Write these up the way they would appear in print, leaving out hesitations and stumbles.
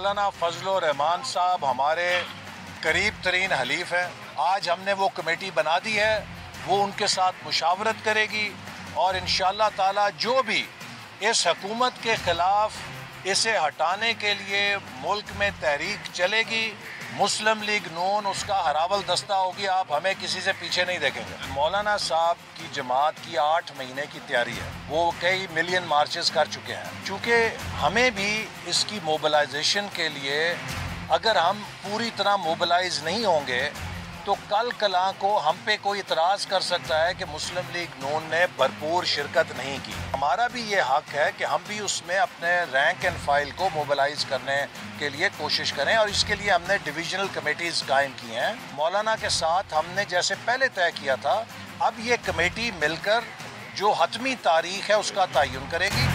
مولانا فضل الرحمان صاحب ہمارے قریب ترین حلیف ہیں. آج ہم نے وہ کمیٹی بنا دی ہے, وہ ان کے ساتھ مشاورت کرے گی اور انشاءاللہ تعالی جو بھی اس حکومت کے خلاف اسے ہٹانے کے لیے ملک میں تحریک چلے گی, مسلم لیگ نون اس کا ہراول دستہ ہوگی. آپ ہمیں کسی سے پیچھے نہیں دیکھیں گے. مولانا صاحب کی جماعت کی 8 مہینے کی تیاری ہے, وہ کئی ملین مارچز کر چکے ہیں. چونکہ ہمیں بھی اس کی موبلائزیشن کے لیے اگر ہم پوری طرح موبلائز نہیں ہوں گے تو کل کلاں کو ہم پہ کوئی اعتراض کر سکتا ہے کہ مسلم لیگ نون نے بھرپور شرکت نہیں کی. ہمارا بھی یہ حق ہے کہ ہم بھی اس میں اپنے رینک اینڈ فائل کو موبلائز کرنے کے لیے کوشش کریں, اور اس کے لیے ہم نے ڈویژنل کمیٹیز قائم کی ہیں. مولانا کے ساتھ ہم نے جیسے پہلے طے کیا تھا, اب یہ کمیٹی مل کر جو حتمی تاریخ ہے اس کا تعین کرے گی.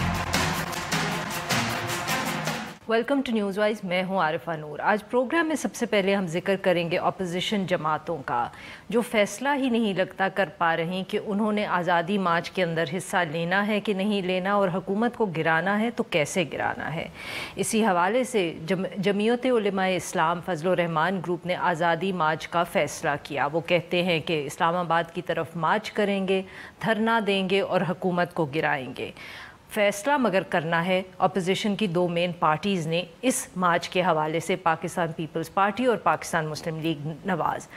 ویلکم ٹو نیوز وائز, میں ہوں عارفہ نور. آج پروگرام میں سب سے پہلے ہم ذکر کریں گے اپوزیشن جماعتوں کا, جو فیصلہ ہی نہیں لگتا کر پا رہی کہ انہوں نے آزادی مارچ کے اندر حصہ لینا ہے کہ نہیں لینا, اور حکومت کو گرانا ہے تو کیسے گرانا ہے. اسی حوالے سے جمعیت علماء اسلام فضل الرحمان گروپ نے آزادی مارچ کا فیصلہ کیا. وہ کہتے ہیں کہ اسلام آباد کی طرف مارچ کریں گے, دھرنا دیں گے اور حکومت کو گرائیں گے. فیصلہ مگر کرنا ہے اپوزیشن کی 2 مین پارٹیز نے اس مارچ کے حوالے سے, پاکستان پیپلز پارٹی اور پاکستان مسلم لیگ نواز.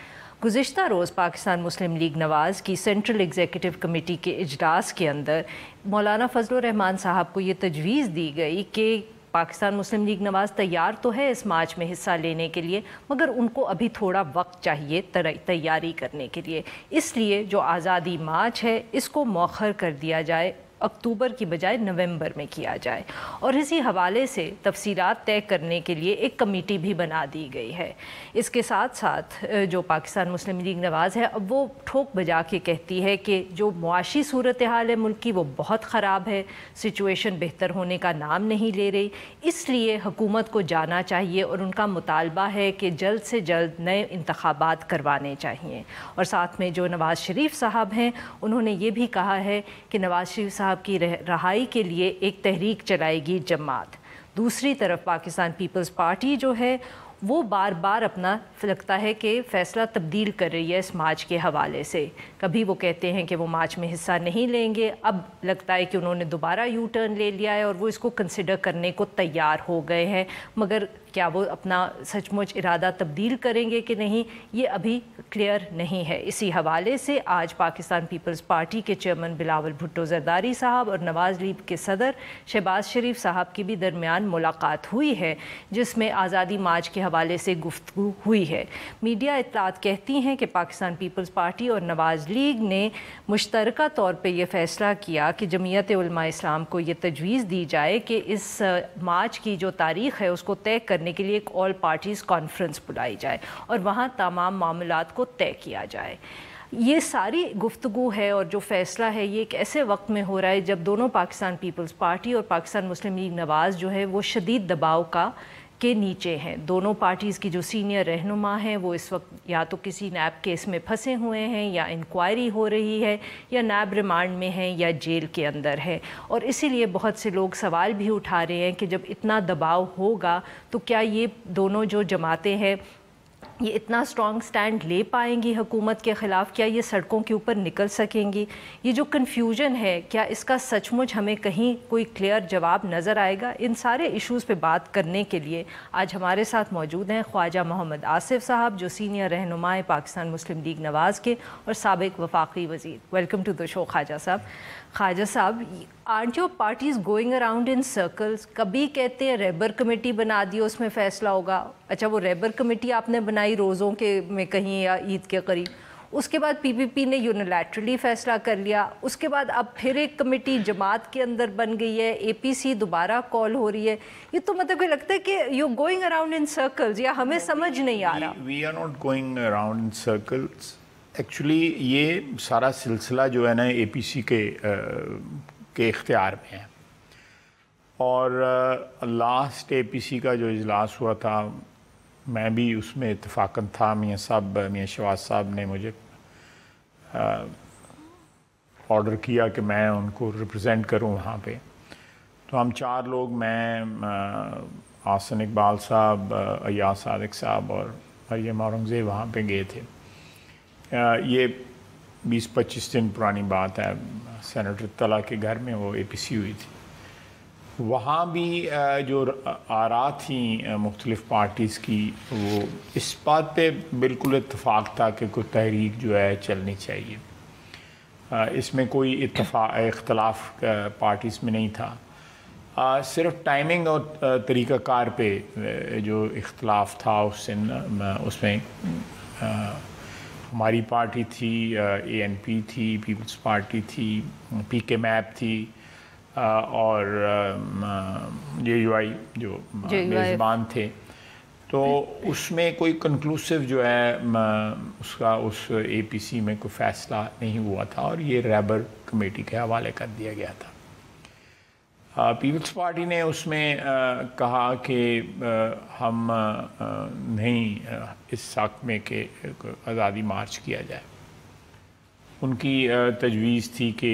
گزشتہ روز پاکستان مسلم لیگ نواز کی سینٹرل ایگزیکٹو کمیٹی کے اجلاس کے اندر مولانا فضل الرحمان صاحب کو یہ تجویز دی گئی کہ پاکستان مسلم لیگ نواز تیار تو ہے اس مارچ میں حصہ لینے کے لیے, مگر ان کو ابھی تھوڑا وقت چاہیے تیاری کرنے کے لیے. اس لیے جو آزادی مارچ ہے اس کو مؤخر کر دیا جائے, اکتوبر کی بجائے نومبر میں کیا جائے. اور اسی حوالے سے تفصیلات طے کرنے کے لیے ایک کمیٹی بھی بنا دی گئی ہے. اس کے ساتھ ساتھ جو پاکستان مسلم لیگ نواز ہے, اب وہ ٹھوک بجا کے کہتی ہے کہ جو معاشی صورتحال ہے ملک کی وہ بہت خراب ہے, سچویشن بہتر ہونے کا نام نہیں لے رہی, اس لیے حکومت کو جانا چاہیے اور ان کا مطالبہ ہے کہ جلد سے جلد نئے انتخابات کروانے چاہیے. اور ساتھ میں جو نواز شریف صاحب ہیں انہوں نے یہ بھی کہا ہے کہ نواز شریف صاحب کی رہائی کے لیے ایک تحریک چلائے گی جماعت. دوسری طرف پاکستان پیپلز پارٹی جو ہے وہ بار بار اپنا لگتا ہے کہ فیصلہ تبدیل کر رہی ہے اس مارچ کے حوالے سے. کبھی وہ کہتے ہیں کہ وہ مارچ میں حصہ نہیں لیں گے, اب لگتا ہے کہ انہوں نے دوبارہ یو ٹرن لے لیا ہے اور وہ اس کو کنسیڈر کرنے کو تیار ہو گئے ہیں, مگر کیا وہ اپنا سچ مچ ارادہ تبدیل کریں گے کہ نہیں یہ ابھی کلیئر نہیں ہے. اسی حوالے سے آج پاکستان پیپلز پارٹی کے چیئرمین بلاول بھٹو زرداری صاحب اور نواز لیگ کے صدر شہباز شریف صاحب کی بھی درمیان ملاقات ہوئی ہے, جس میں آزادی مارچ کے حوالے سے گفتگو ہوئی ہے. میڈیا اطلاعات کہتی ہیں کہ پاکستان پیپلز پارٹی اور نواز لیگ نے مشترکہ طور پہ یہ فیصلہ کیا کہ جمعیت علماء اسلام کو یہ تجویز دی جائے کہ اس مارچ کی جو تاریخ ہے اس کو طے کرنے کے لیے ایک آل پارٹیز کانفرنس بلائی جائے اور وہاں تمام معاملات کو طے کیا جائے. یہ ساری گفتگو ہے اور جو فیصلہ ہے یہ ایک ایسے وقت میں ہو رہا ہے جب دونوں پاکستان پیپلز پارٹی اور پاکستان مسلم لیگ نواز جو ہے وہ شدید دباؤ کے نیچے ہیں. دونوں پارٹیز کی جو سینئر رہنما ہیں وہ اس وقت یا تو کسی نیب کیس میں پھنسے ہوئے ہیں, یا انکوائری ہو رہی ہے, یا نیب ریمانڈ میں ہیں, یا جیل کے اندر ہے. اور اسی لیے بہت سے لوگ سوال بھی اٹھا رہے ہیں کہ جب اتنا دباؤ ہوگا تو کیا یہ دونوں جو جماعتیں ہیں یہ اتنا سٹرانگ سٹینڈ لے پائیں گی حکومت کے خلاف, کیا یہ سڑکوں کے اوپر نکل سکیں گی. یہ جو کنفیوژن ہے کیا اس کا سچ مچ ہمیں کہیں کوئی کلیئر جواب نظر آئے گا. ان سارے ایشوز پہ بات کرنے کے لیے آج ہمارے ساتھ موجود ہیں خواجہ محمد آصف صاحب, جو سینئر رہنما پاکستان مسلم لیگ نواز کے اور سابق وفاقی وزیر. ویلکم ٹو دا شو خواجہ صاحب. خواجہ صاحب, aren't your parties going around in circles? کبھی کہتے ہیں ریبر کمیٹی بنا دی اس میں فیصلہ ہوگا. اچھا, وہ ریبر کمیٹی آپ نے بنائی روزوں کے میں کہیں یا عید کے قریب, اس کے بعد پی پی پی نے یونیلیٹرلی فیصلہ کر لیا, اس کے بعد اب پھر ایک کمیٹی جماعت کے اندر بن گئی ہے, اے پی سی دوبارہ کال ہو رہی ہے. یہ تو مطلب کہ لگتا ہے کہ you going around in circles, یا ہمیں سمجھ نہیں آ رہا. We are not going around in circles. Actually یہ سارا سلسلہ جو ہے نا اے پی سی کے اختیار میں ہے, اور لاسٹ اے پی سی کا جو اجلاس ہوا تھا میں بھی اس میں اتفاقاً تھا. میاں شہباز صاحب نے مجھے آرڈر کیا کہ میں ان کو ریپرزینٹ کروں وہاں پہ. تو ہم 4 لوگ, میں آسن اقبال صاحب، ایاز صادق صاحب اور مریم اورنگزیب وہاں پہ گئے تھے. یہ 20-25 دن پرانی بات ہے. سینیٹر طلعہ کے گھر میں وہ APC ہوئی تھی. وہاں بھی جو آراء تھیں مختلف پارٹیز کی، وہ اس بات پہ بالکل اتفاق تھا کہ کوئی تحریک جو ہے چلنی چاہیے. اس میں کوئی اختلاف پارٹیز میں نہیں تھا. صرف ٹائمنگ اور طریقہ کار پہ جو اختلاف تھا اس میں ہماری پارٹی تھی، ANP تھی، پیپلز پارٹی تھی، PK میپ تھی، اور JUI جو میزبان تھے. تو اس میں کوئی کنکلوسیو جو ہے اس APC میں کوئی فیصلہ نہیں ہوا تھا، اور یہ ریبر کمیٹی کے حوالے کر دیا گیا تھا. پیپلز پارٹی نے اس میں کہا کہ ہم نہیں اس حق میں کہ آزادی مارچ کیا جائے. ان کی تجویز تھی کہ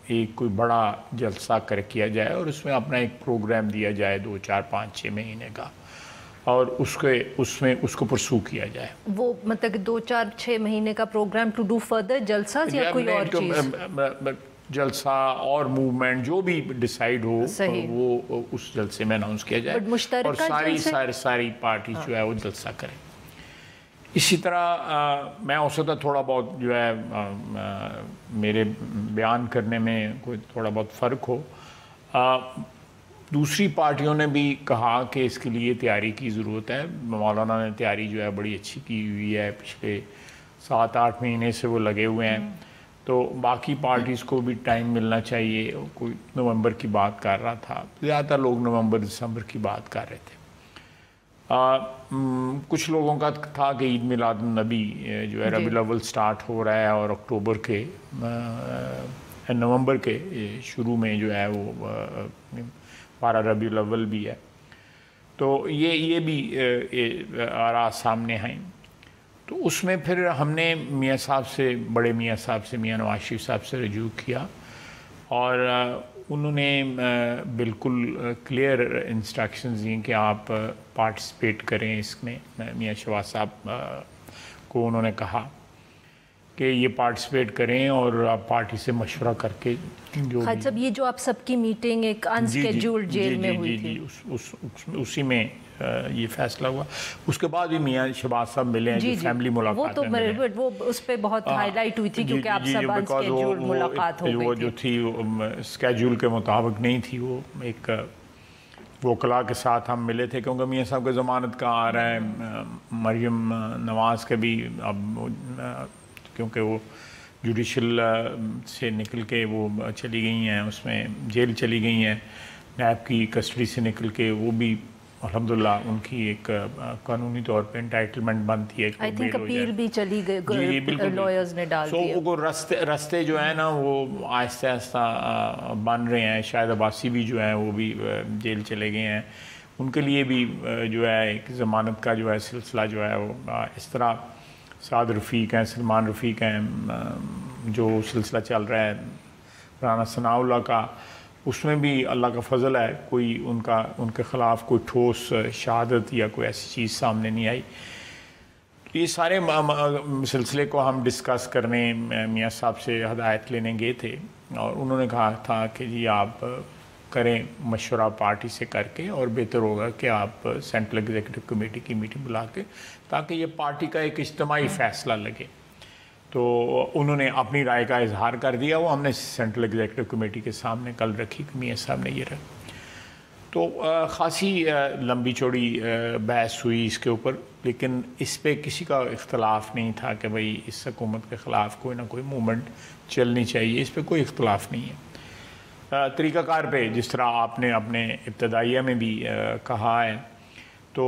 ایک کوئی بڑا جلسہ کیا جائے اور اس میں اپنا ایک پروگرام دیا جائے 2, 4, 5, 6 مہینے کا، اور اس کو پرسو کیا جائے. وہ مطلب 2, 4, 6 مہینے کا پروگرام ٹو ڈو فردر جلسہ یا کوئی اور چیز؟ جلسہ اور موومنٹ جو بھی ڈیسائیڈ ہو وہ اس جلسے میں اناؤنس کیا جائے، اور ساری پارٹی جو ہے وہ جلسہ کریں. اسی طرح میں ہو سکتا تھوڑا بہت جو ہے میرے بیان کرنے میں کوئی تھوڑا بہت فرق ہو. دوسری پارٹیوں نے بھی کہا کہ اس کے لیے تیاری کی ضرورت ہے. مولانا نے تیاری جو ہے بڑی اچھی کی ہوئی ہے، پچھلے 7-8 مہینے سے وہ لگے ہوئے ہیں. تو باقی پارٹیز کو بھی ٹائم ملنا چاہیے. کوئی نومبر کی بات کر رہا تھا، زیادہ تر لوگ نومبر دسمبر کی بات کر رہے تھے. کچھ لوگوں کا تھا کہ عید میلاد النبی جو ہے ربیع الاول سٹارٹ ہو رہا ہے، اور نومبر کے شروع میں جو ہے وہ 12 ربیع الاول بھی ہے. تو یہ بھی آراء سامنے آئیں. تو اس میں پھر ہم نے میاں صاحب سے، بڑے میاں صاحب سے، میاں نواز شریف صاحب سے رجوع کیا، اور انہوں نے بالکل کلیئر انسٹرکشنز دیں کہ آپ پارٹیسپیٹ کریں اس میں. میاں شہباز صاحب کو انہوں نے کہا کہ یہ پارٹیسپیٹ کریں، اور آپ پارٹی سے مشورہ کر کے جو جب یہ جو آپ سب کی میٹنگ ایک انسکیجولڈ جیل میں ہوئی تھی، اسی میں یہ فیصلہ ہوا. اس کے بعد بھی میاں شہباز صاحب ملے ہیں، جو فیملی ملاقات ہیں، وہ اس پہ بہت ہائی لائٹ ہوئی تھی کیونکہ آپ سب انسکیجولڈ ملاقات ہو گئی تھی. وہ جو تھی اسکیجول کے مطابق نہیں تھی. وہ ایک وکلاء کے ساتھ ہم ملے تھے، کیونکہ میاں صاحب کا ضمانت کا آ رہا ہے. مریم نواز کا بھی اب کیونکہ وہ جوڈیشل سے نکل کے وہ چلی گئی ہیں، اس میں جیل چلی گئی ہیں، نیب کی کسٹڈی سے نکل کے. وہ بھی الحمدللہ ان کی ایک قانونی طور پہ انٹائٹلمنٹ بنتی ہے. آئی تھنک اپیل بھی چلی گئی، لائرز نے ڈال دیا. وہ رستے جو ہیں نا وہ آہستہ آہستہ بن رہے ہیں. شاہد عباسی بھی جو ہیں وہ بھی جیل چلے گئے ہیں. ان کے لیے بھی جو ہے ایک ضمانت کا جو ہے سلسلہ جو ہے وہ اس طرح سعد رفیق ہیں، سلمان رفیق ہیں، جو سلسلہ چل رہا ہے رانا ثناء اللہ کا، اس میں بھی اللہ کا فضل ہے کوئی ان کے خلاف کوئی ٹھوس شہادت یا کوئی ایسی چیز سامنے نہیں آئی. یہ سارے سلسلے کو ہم ڈسکس کرنے میاں صاحب سے ہدایت لینے گئے تھے، اور انہوں نے کہا تھا کہ جی آپ کریں مشورہ پارٹی سے کر کے، اور بہتر ہوگا کہ آپ سینٹرل ایگزیکٹو کمیٹی کی میٹنگ بلا کے، تاکہ یہ پارٹی کا ایک اجتماعی فیصلہ لگے. تو انہوں نے اپنی رائے کا اظہار کر دیا. وہ ہم نے سینٹرل ایگزیکٹو کمیٹی کے سامنے کل رکھی کہ میاں صاحب نے یہ رکھ. تو خاصی لمبی چوڑی بحث ہوئی اس کے اوپر، لیکن اس پہ کسی کا اختلاف نہیں تھا کہ بھئی اس حکومت کے خلاف کوئی نہ کوئی موومنٹ چلنی چاہیے. اس پہ کوئی اختلاف نہیں ہے. طریقہ کار پہ جس طرح آپ نے اپنے ابتدائیہ میں بھی کہا ہے، تو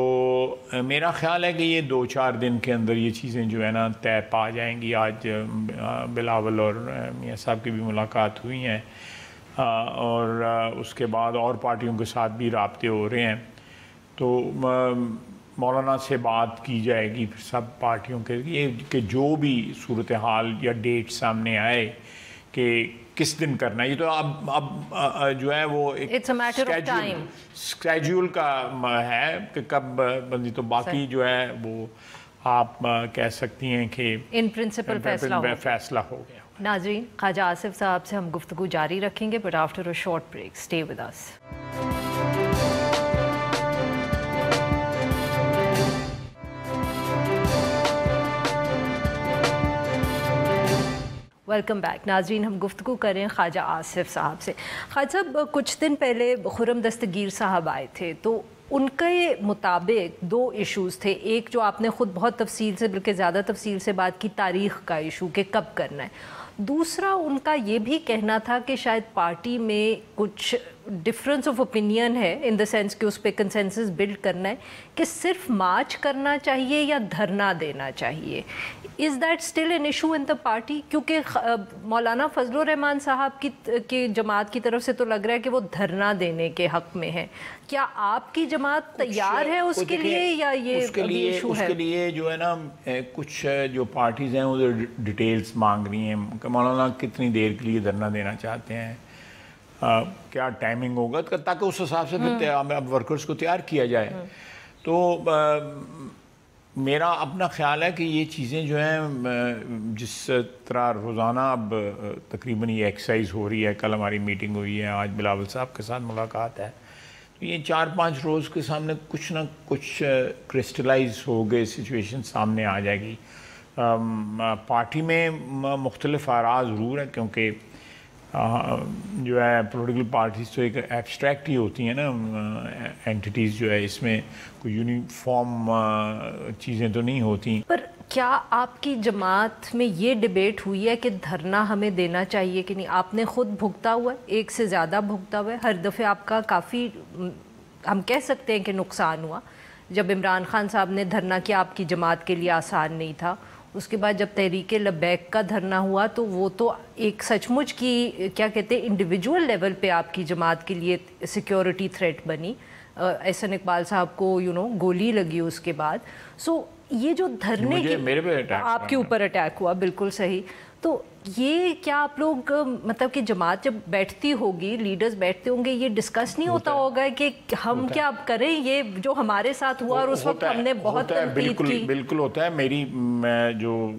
میرا خیال ہے کہ یہ 2-4 دن کے اندر یہ چیزیں جو ہے نا طے پا جائیں گی. آج بلاول اور میاں صاحب کی بھی ملاقات ہوئی ہیں، اور اس کے بعد اور پارٹیوں کے ساتھ بھی رابطے ہو رہے ہیں. تو مولانا سے بات کی جائے گی پھر سب پارٹیوں کے لیے کہ جو بھی صورتحال یا ڈیٹ سامنے آئے کہ کس دن کرنا ہے. یہ تو اب جو ہے وہ ایک اسکیجول کا ہے کہ کب بندی, تو باقی جو ہے وہ آپ کہہ سکتی ہیں کہ ان پرنسپل فیصلہ ہو گیا. ناظرین, خواجہ آصف صاحب سے ہم گفتگو جاری رکھیں گے, but after a short break. Stay with us. Welcome back. ناظرین, ہم گفتگو کر رہے ہیں خواجہ آصف صاحب سے. خواجہ صاحب, کچھ دن پہلے خرم دستگیر صاحب آئے تھے, تو ان کے مطابق 2 ایشوز تھے. ایک جو آپ نے خود بہت تفصیل سے, بلکہ زیادہ تفصیل سے بات کی, تاریخ کا ایشو کہ کب کرنا ہے. دوسرا ان کا یہ بھی کہنا تھا کہ شاید پارٹی میں کچھ ڈفرینس آف اوپینین ہے, ان دا سینس کہ اس پہ کنسنسس بلڈ کرنا ہے کہ صرف مارچ کرنا چاہیے یا دھرنا دینا چاہیے. Is that still an issue in the party? کیونکہ مولانا فضل الرحمان صاحب کی جماعت کی طرف سے تو لگ رہا ہے کہ وہ دھرنا دینے کے حق میں ہے. کیا آپ کی جماعت تیار ہے اس کے لیے, یا یہ ایشو ہے؟ اس کے لیے جو ہے نا, کچھ جو پارٹیز ہیں وہ ڈیٹیلز مانگ رہی ہیں کہ مولانا کتنی دیر کے لیے دھرنا دینا چاہتے ہیں, کیا ٹائمنگ ہوگا, تاکہ اس حساب سے پھر اب ورکرز کو تیار کیا جائے. تو میرا اپنا خیال ہے کہ یہ چیزیں جو ہیں, جس طرح روزانہ اب تقریباً یہ ایکسرسائز ہو رہی ہے, کل ہماری میٹنگ ہوئی ہے, آج بلاول صاحب کے ساتھ ملاقات ہے, تو یہ 4-5 روز کے سامنے کچھ نہ کچھ کرسٹلائز ہو گئے سچویشن سامنے آ جائے گی. پارٹی میں مختلف آراء ضرور ہیں, کیونکہ جو ہے پولیٹیکل پارٹیز تو ایک ایبسٹریکٹ ہی ہوتی ہیں نا اینٹیٹیز, جو ہے اس میں کوئی یونیفارم چیزیں تو نہیں ہوتی. پر کیا آپ کی جماعت میں یہ ڈیبیٹ ہوئی ہے کہ دھرنا ہمیں دینا چاہیے کہ نہیں؟ آپ نے خود بھگتا ہوا ہے, ایک سے زیادہ بھگتا ہوا ہے, ہر دفعہ آپ کا کافی, ہم کہہ سکتے ہیں کہ نقصان ہوا. جب عمران خان صاحب نے دھرنا کیا, آپ کی جماعت کے لیے آسان نہیں تھا. اس کے بعد جب تحریک لبیک کا دھرنا ہوا, تو وہ تو ایک سچ مچ کی کیا کہتے ہیں انڈیویجول لیول پہ آپ کی جماعت کے لیے سیکیورٹی تھریٹ بنی. احسن اقبال صاحب کو گولی لگی اس کے بعد. سو یہ جو دھرنے کی آپ کے اوپر اٹیک ہوا, بالکل صحیح. تو یہ کیا آپ لوگ مطلب کہ جماعت جب بیٹھتی ہوگی, لیڈرز بیٹھتے ہوں گے, یہ ڈسکس نہیں ہوتا ہوگا کہ ہم کیا کریں, یہ جو ہمارے ساتھ ہوا اور اس وقت ہم نے بہت تنقید کی؟ بالکل ہوتا ہے. میری جو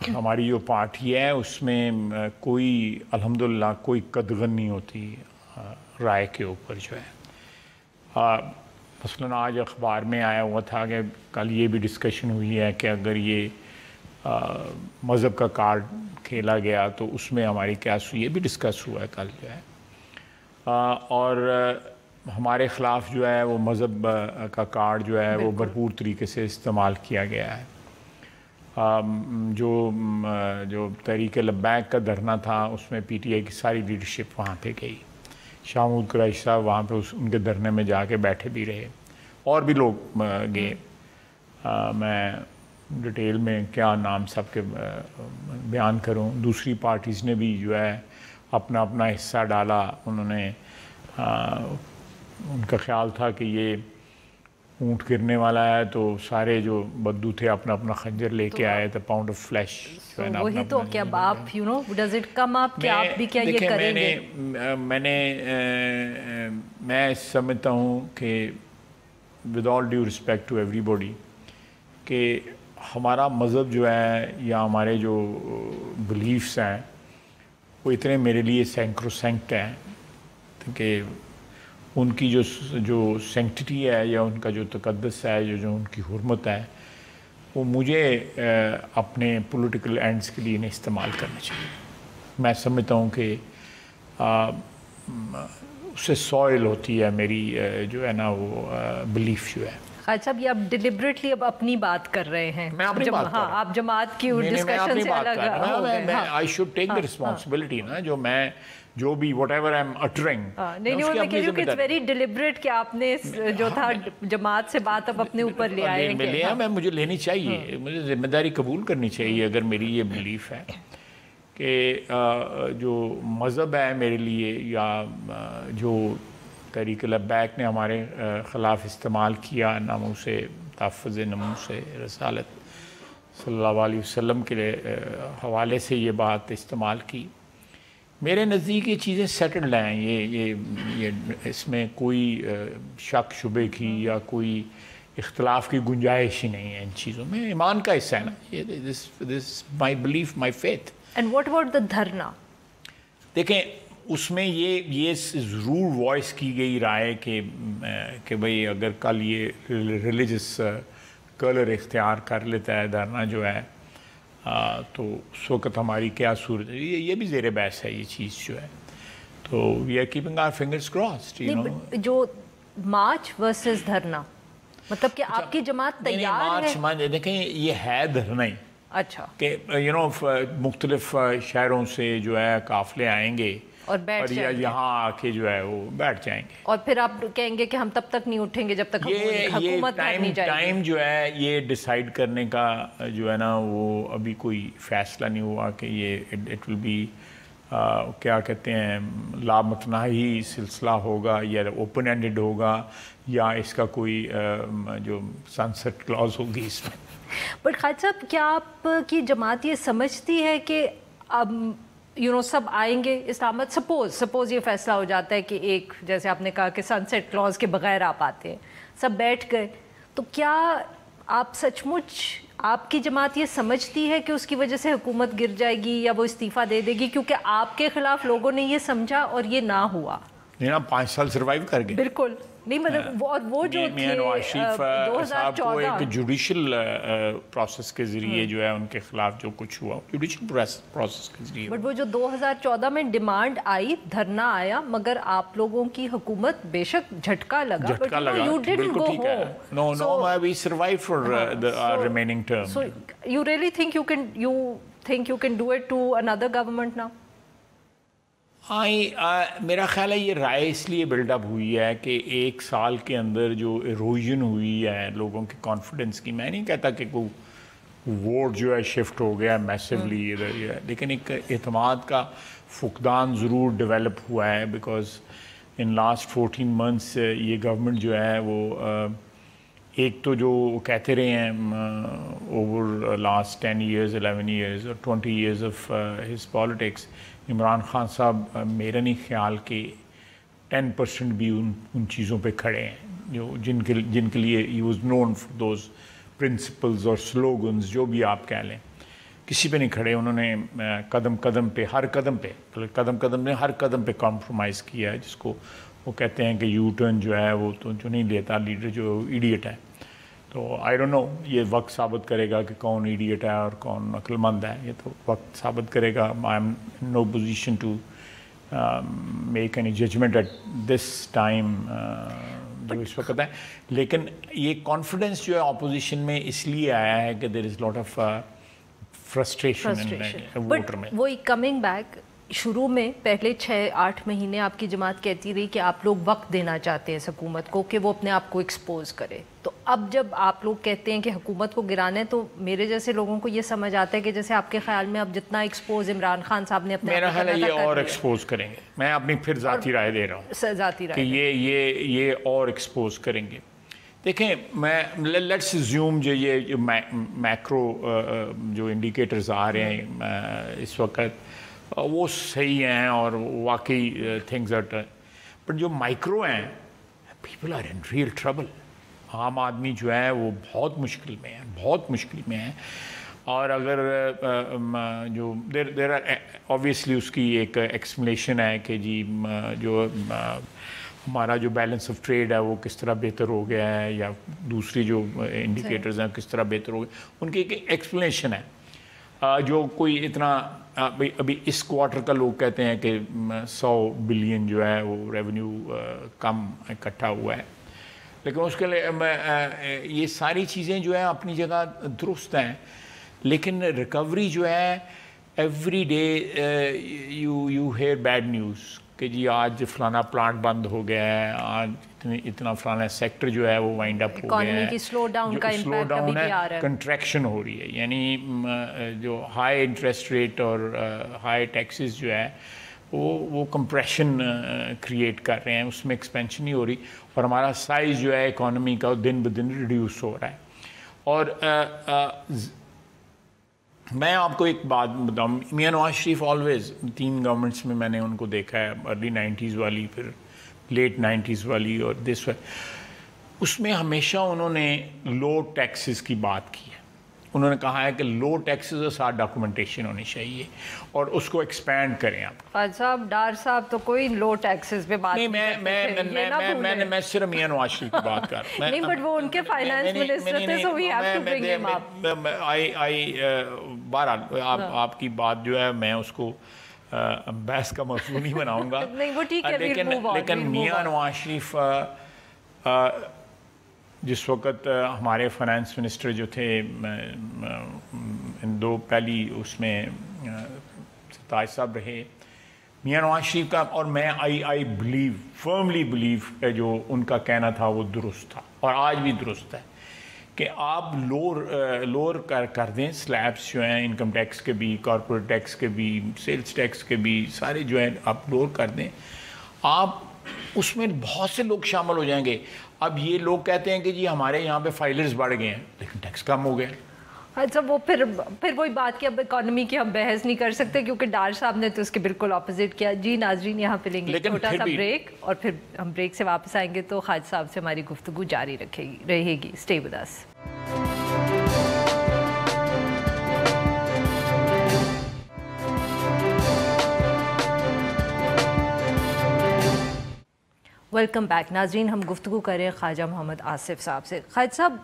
ہماری جو پارٹی ہے اس میں کوئی الحمدللہ کوئی قدغن نہیں ہوتی رائے کے اوپر. جو ہے مثلاً آج اخبار میں آیا ہوا تھا کہ کل یہ بھی ڈسکشن ہوئی ہے کہ اگر یہ مذہب کا کارڈ کھیلا گیا تو اس میں ہماری کیا یہ بھی ڈسکس ہوا ہے کل. جو ہے اور ہمارے خلاف جو ہے وہ مذہب کا کارڈ جو ہے وہ بھرپور طریقے سے استعمال کیا گیا ہے. جو تحریک لبیک کا دھرنا تھا اس میں پی ٹی آئی کی ساری لیڈرشپ وہاں پہ گئی. شاہ محمود قریشی صاحب وہاں پہ ان کے دھرنے میں جا کے بیٹھے بھی رہے, اور بھی لوگ گئے. میں ڈیٹیل میں کیا نام سب کے بیان کروں. دوسری پارٹیز نے بھی جو ہے اپنا اپنا حصہ ڈالا. انہوں نے ان کا خیال تھا کہ یہ اونٹ گرنے والا ہے, تو سارے جو بدو تھے اپنا اپنا خنجر لے کے آئے تھے, پاؤنڈ آف فلیش. وہی تو کہ اب آپ ڈز اٹ کم اپ کہ آپ بھی کیا یہ کریں گے؟ میں سمجھتا ہوں کہ with all due respect to everybody کہ ہمارا مذہب جو ہے یا ہمارے جو بلیفس ہیں وہ اتنے میرے لیے سینکروسینکٹ ہیں کہ ان کی جو سینکٹیٹی ہے یا ان کا جو تقدس ہے, جو ان کی حرمت ہے, وہ مجھے اپنے پولیٹیکل اینڈز کے لیے نہیں استعمال کرنا چاہیے. میں سمجھتا ہوں کہ اس سے سوئل ہوتی ہے میری جو ہے نا وہ بلیف جو ہے. خواجہ صاحب, یہ آپ ڈیلیبریٹلی اب اپنی بات کر رہے ہیں. میں اپنی بات کر رہا ہوں. آپ جماعت کی ڈسکشن سے الگ ہو گئے. I should take the responsibility نا, جو بھی what ever I am uttering. نہیں, وہ میں کہہ رہی ہوں کہ اٹس ویری ڈیلیبریٹ کہ آپ نے جو تھا جماعت سے بات اب اپنے اوپر لے آئے ہیں. مجھے لینی چاہیے, مجھے ذمہ داری قبول کرنی چاہیے. اگر میری یہ بلیف ہے کہ جو مذہب ہے میرے لیے, یا جو تحریک لبیک نے ہمارے خلاف استعمال کیا ناموس تحفظ ناموس رسالت صلی اللہ علیہ وسلم کے حوالے سے یہ بات استعمال کی میرے نزدیک یہ چیزیں سیٹلڈ ہیں، یہ اس میں کوئی شک شبے کی یا کوئی اختلاف کی گنجائش ہی نہیں ہے ان چیزوں میں. ایمان کا حصہ ہے نا یہ. This my belief, my faith. And what about the dharna? دیکھیں اس میں یہ ضرور وائس کی گئی رائے کہ بھئی اگر کل یہ ریلیجس کلر اختیار کر لیتا ہے دھرنا جو ہے تو اس وقت ہماری کیا صورت ہے. یہ بھی زیر بحث ہے یہ چیز جو ہے. تو we are keeping our fingers crossed. جو مارچ ورسز دھرنا، مطلب کہ آپ کی جماعت تیار ہے؟ مارچ دیکھیں یہ ہے دھرنا ہی. اچھا. کہ مختلف شہروں سے جو ہے قافلے آئیں گے اور یہاں آ کے جو ہے وہ بیٹھ جائیں گے، اور پھر آپ کہیں گے کہ ہم تب تک نہیں اٹھیں گے جب تک حکومت نہیں جائے گی. ٹائم جو ہے یہ ڈیسائیڈ کرنے کا جو ہے نا وہ ابھی کوئی فیصلہ نہیں ہوا کہ یہ اٹ ول بی کیا کہتے ہیں لامتناہی سلسلہ ہوگا یا اوپن اینڈڈ ہوگا یا اس کا کوئی جو سنسٹ کلاز ہوگی اس میں. بٹ خالد صاحب کیا آپ کی جماعت یہ سمجھتی ہے کہ اب سب آئیں گے اسلام آباد؟ سپوز یہ فیصلہ ہو جاتا ہے کہ ایک جیسے آپ نے کہا کہ سن سیٹ کلاز کے بغیر آپ آتے ہیں، سب بیٹھ گئے، تو کیا آپ سچ مچ آپ کی جماعت یہ سمجھتی ہے کہ اس کی وجہ سے حکومت گر جائے گی یا وہ استعفیٰ دے دے گی؟ کیونکہ آپ کے خلاف لوگوں نے یہ سمجھا اور یہ نہ ہوا. 5 سال سروائیو کر گئے. بالکل نہیں، مطلب وہ جو میاں نواز شریف صاحب کو ایک جوڈیشل پروسیس کے ذریعے جو ہے ان کے خلاف جو کچھ ہوا جوڈیشل پروسیس کے ذریعے. بٹ وہ جو 2014 میں ڈیمانڈ آئی، دھرنا آیا، مگر آپ لوگوں کی حکومت بے شک جھٹکا لگا. بالکل ٹھیک ہے. No, we survived for our remaining term. So you really think you can do it to another government now? میرا خیال ہے یہ رائے اس لیے بلڈ اپ ہوئی ہے کہ 1 سال کے اندر جو ایروژن ہوئی ہے لوگوں کے کانفیڈنس کی، میں نہیں کہتا کہ کوئی ووٹ جو ہے شفٹ ہو گیا میسیولی ادھر، لیکن ایک اعتماد کا فقدان ضرور ڈیولپ ہوا ہے. بیکاز ان لاسٹ 14 months یہ گورنمنٹ جو ہے وہ ایک تو جو کہتے رہے ہیں اوور لاسٹ 10 years 11 years اور 20 years of his politics, Imran Khan صاحب میرا نہیں خیال کہ 10% بھی ان چیزوں پہ کھڑے ہیں جو جن کے لیے he was known for those principles اور سلوگنز جو بھی آپ کہہ لیں. کسی پہ نہیں کھڑے. انہوں نے قدم قدم پہ ہر قدم پہ کمپرومائز کیا ہے، جس کو وہ کہتے ہیں کہ یو ٹرن جو ہے وہ تو جو نہیں لیتا لیڈر جو ایڈیٹ ہے. تو آئی ڈونٹ نو، یہ وقت ثابت کرے گا کہ کون ایڈیٹ ہے اور کون عقل مند ہے. یہ تو وقت ثابت کرے گا. I am no position to make any judgement at this time جو اس وقت ہے. لیکن یہ کانفیڈنس جو ہے اپوزیشن میں اس لیے آیا ہے کہ دیر از لاٹ آف فرسٹریشن ووٹر میں. وہی کمنگ بیک، شروع میں پہلے 6-8 مہینے آپ کی جماعت کہتی رہی کہ آپ لوگ وقت دینا چاہتے ہیں حکومت کو کہ وہ اپنے آپ کو ایکسپوز کرے. تو اب جب آپ لوگ کہتے ہیں کہ حکومت کو گرانا ہے، تو میرے جیسے لوگوں کو یہ سمجھ آتا ہے کہ جیسے آپ کے خیال میں اب جتنا ایکسپوز عمران خان صاحب نے اپنے، میرا خیال ہے یہ اور ایکسپوز کریں گے. میں اپنی پھر ذاتی رائے دے رہا ہوں، ذاتی رائے کہ یہ اور ایکسپوز کریں گے. دیکھیں میں لیٹس زیوم جو یہ میکرو جو انڈیکیٹرز آ رہے ہیں اس وقت وہ صحیح ہیں اور واقعی تھنگز آر، بٹ جو مائکرو ہیں people are in real trouble. عام آدمی جو ہے وہ بہت مشکل میں ہے. اور اگر جو دیر آر اوبیسلی اس کی ایک ایکسپلینیشن ہے کہ جی جو ہمارا جو بیلنس آف ٹریڈ ہے وہ کس طرح بہتر ہو گیا ہے، یا دوسری جو انڈیکیٹرز ہیں کس طرح بہتر ہو گئے، ان کی ایک ایکسپلینیشن ہے جو کوئی اتنا ابھی اس کوارٹر کا لوگ کہتے ہیں کہ 100 بلین جو ہے وہ ریونیو کم اکٹھا ہوا ہے. لیکن اس کے لیے یہ ساری چیزیں جو ہیں اپنی جگہ درست ہیں، لیکن ریکوری جو ہے every day you hear bad news کہ جی آج فلانا پلانٹ بند ہو گیا ہے، آج اتنا فلانا سیکٹر جو ہے وہ وائنڈ اپ ہو گیا ہے، سلو ڈاؤن ہے، کنٹریکشن ہو رہی ہے. یعنی جو ہائی انٹرسٹ ریٹ اور ہائی ٹیکسز جو ہے وہ کمپریشن کریٹ کر رہے ہیں، اس میں ایکسپینشن نہیں ہو رہی، اور ہمارا سائز جو ہے اکانومی کا دن بدن ریڈیوس ہو رہا ہے. اور میں آپ کو ایک بات بتاؤں، میاں نواز شریف آلویز 3 گورنمنٹس میں نے ان کو دیکھا ہے، ارلی 90s والی، پھر لیٹ 90s والی اور دس، اس میں ہمیشہ انہوں نے لو ٹیکسز کی بات کی ہے. انہوں نے کہا ہے کہ لو ٹیکسز اور ساتھ ڈاکومنٹیشن ہونی چاہیے اور اس کو ایکسپینڈ کریں. آپ فہد صاحب، ڈار صاحب تو کوئی لو ٹیکسز پہ بات نہیں، میں صرف میاں نواز شریف کی بات کر رہا ہوں. نہیں، بٹ وہ ان کے فائنانس منسٹر تھے، سو وی ہیو ٹو برنگ ہم اپ. بہرحال آپ کی بات جو ہے میں اس کو بحث کا موضوع نہیں بناؤں گا. نہیں وہ ٹھیک ہے، لیکن میاں نواز شریف جس وقت ہمارے فائنانس منسٹر جو تھے ان 2 پہلی اس میں تاج صاحب رہے، میاں نواز شریف کا، اور میں آئی بلیو، فرملی بلیو کہ جو ان کا کہنا تھا وہ درست تھا اور آج بھی درست ہے کہ آپ لور کر دیں سلیبس جو ہیں انکم ٹیکس کے بھی، کارپوریٹ ٹیکس کے بھی، سیلز ٹیکس کے بھی، سارے جو ہیں آپ لور کر دیں. آپ اس میں بہت سے لوگ شامل ہو جائیں گے. اب یہ لوگ کہتے ہیں کہ جی ہمارے یہاں پہ فائلرز بڑھ گئے ہیں لیکن ٹیکس کم ہو گیا. اچھا، وہ پھر وہی بات کہ اب اکانومی کی ہم بحث نہیں کر سکتے کیونکہ ڈار صاحب نے تو اس کے بالکل اپوزٹ کیا. جی ناظرین، یہاں پہ لیں گے چھوٹا سا بریک اور پھر ہم بریک سے واپس آئیں گے تو خالد صاحب سے ہماری گفتگو جاری رہے گی. Stay with us. Welcome back. ناظرین، ہم گفتگو کریں خواجہ محمد آصف صاحب سے. خالد صاحب،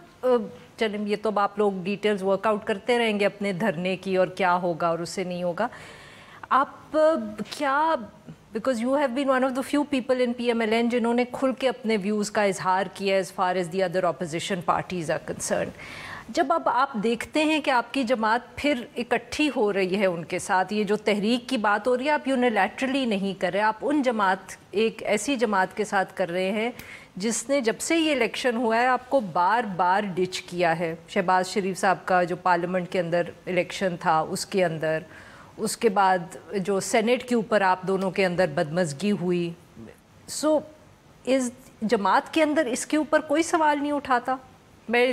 چلیں یہ تو اب آپ لوگ ڈیٹیلز ورک آؤٹ کرتے رہیں گے اپنے دھرنے کی اور کیا ہوگا اور اس سے نہیں ہوگا. آپ کیا، because you have been one of the few people in PMLN جنہوں نے کھل کے اپنے ویوز کا اظہار کیا as far as the other opposition parties are concerned. جب اب آپ دیکھتے ہیں کہ آپ کی جماعت پھر اکٹھی ہو رہی ہے ان کے ساتھ، یہ جو تحریک کی بات ہو رہی ہے آپ یونیلیٹرلی نہیں کر رہے، آپ ان جماعت، ایک ایسی جماعت کے ساتھ کر رہے ہیں جس نے جب سے یہ الیکشن ہوا ہے آپ کو بار بار ڈچ کیا ہے. شہباز شریف صاحب کا جو پارلیمنٹ کے اندر الیکشن تھا اس کے اندر، اس کے بعد جو سینٹ کے اوپر آپ دونوں کے اندر بدمزگی ہوئی. سو اس جماعت کے اندر اس کے اوپر کوئی سوال نہیں اٹھاتا؟ میں